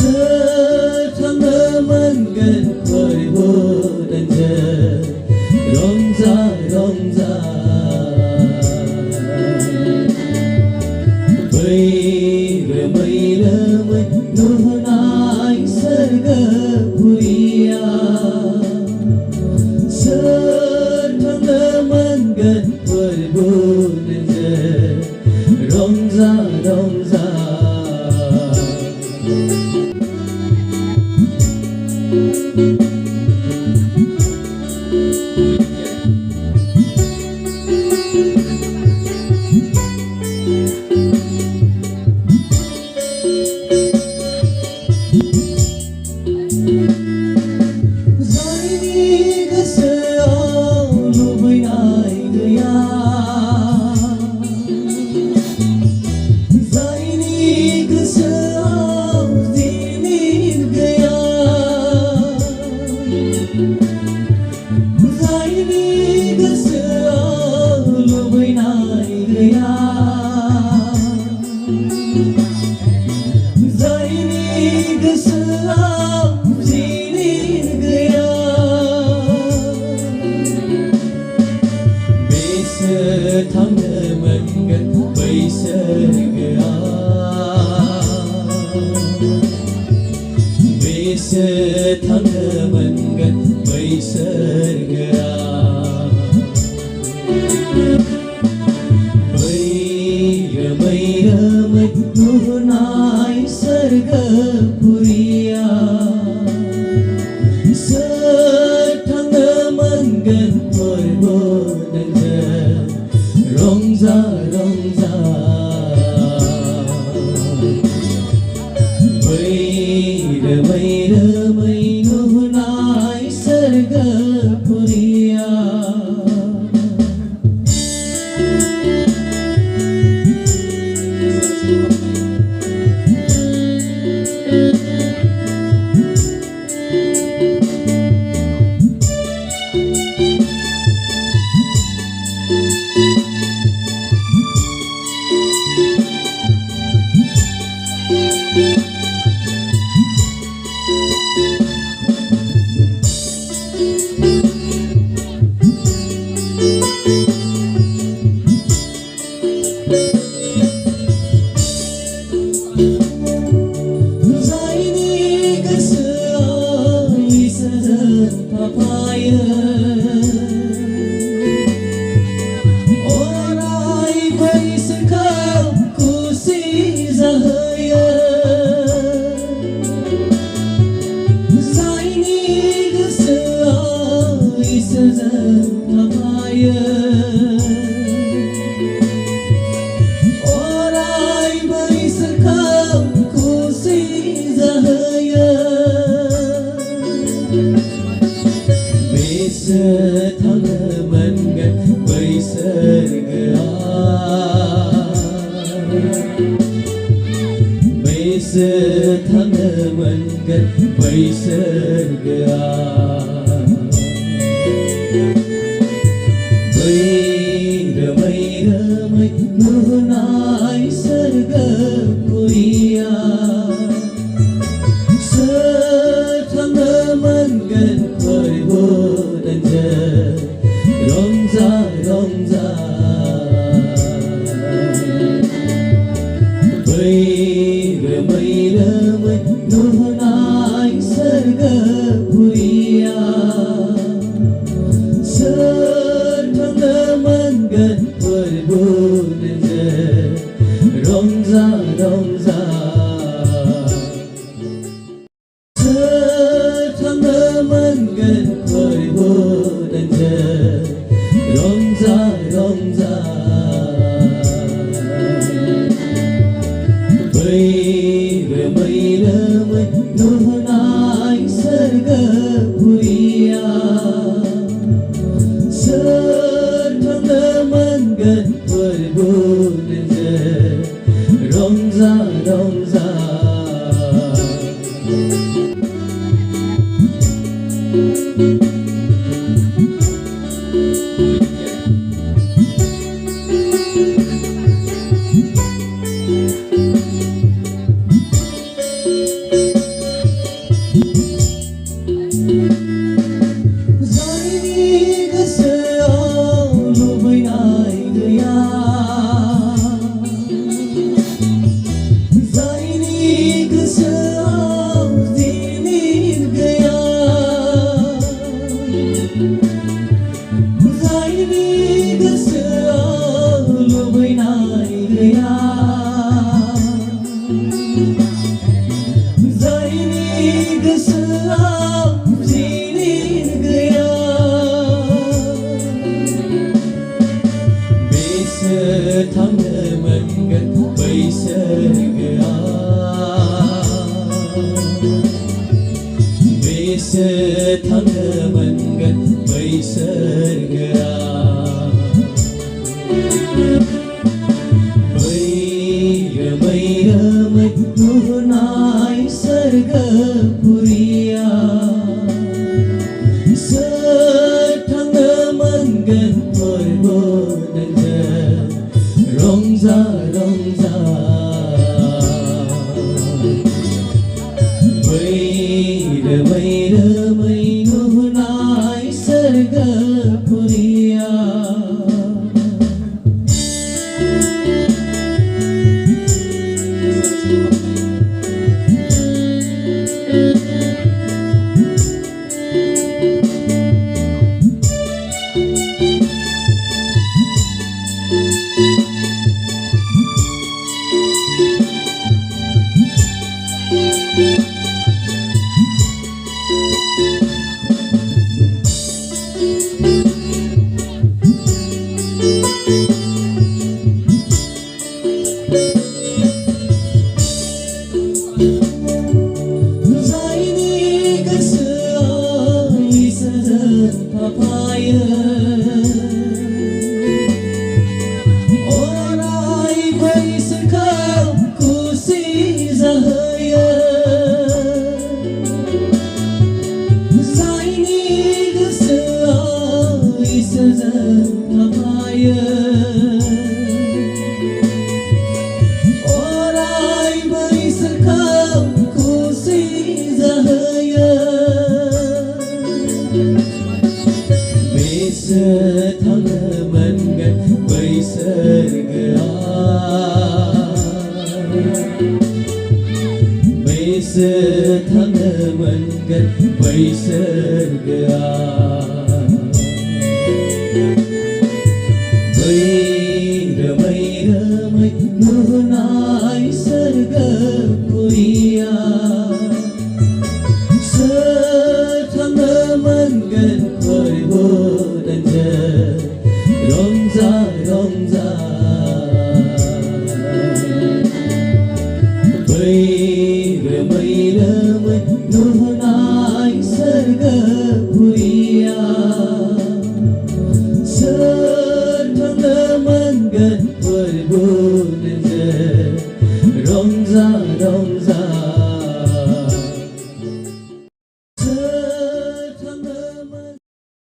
Setangamangan peribadanja Rongza rongza Bai ramai ramai nuhunai sarga puria Setangamangan peribadanja Rongza rongza Setangamangan bai sarga Bai ramai ramai nuhunai sarga puria Setangamangan peribadanja Rongza rongza Ramai ramai nuhunai sarga puria Setangamangan bai sarga Bai setangamangan bai sarga Bai ramai ramai nuhunai sarga puria Setangamangan peribadanja Rongza rongza Bai ramai ramai nuhunai sarga puria Setangamangan peribadanja Rongza rongza Setangamangan peribadanja Rongza rongza Bai ramai ramai nuhunai sarga puria Setangamangan peribadanja Rongza rongza गोसोआव दिनै गैया जायनि गोसोआव लुबैनाय गैया जायनि गोसोआव दिनै गैया बेसोर थांनो मोनगोन बै सोरगोआव बेसोर थांनो मोनगोन बै सोरगोआव बै रोमै रोमै नुहुरनाय सोरगोफुरियाव सोर थांनो मोनगोन फोरबो नोंजों रंजा रंजा बै रोमै रोमै नुहुरनाय सोरगोफुरियाव अरायबो इसोरखौ खुसि जाहोयो जायनि गोसोआव इसोरजों थाफायो अरायबो इसोरखौ खुसि जाहोयो बेसोर थांनो मोनगोन बै सोरगोआव बेसोर थांनो मोनगोन बै सोरगोआव बै रोमै रोमै नुहुरनाय सोरगोफुरियाव सोर थांनो मोनगोन फोरबो नोंजों रंजा रंजा बै रोमै रोमै नुहुरनाय सोरगोफुरियाव सोर थांनो मोनगोन फोरबो नोंजों रंजा रंजा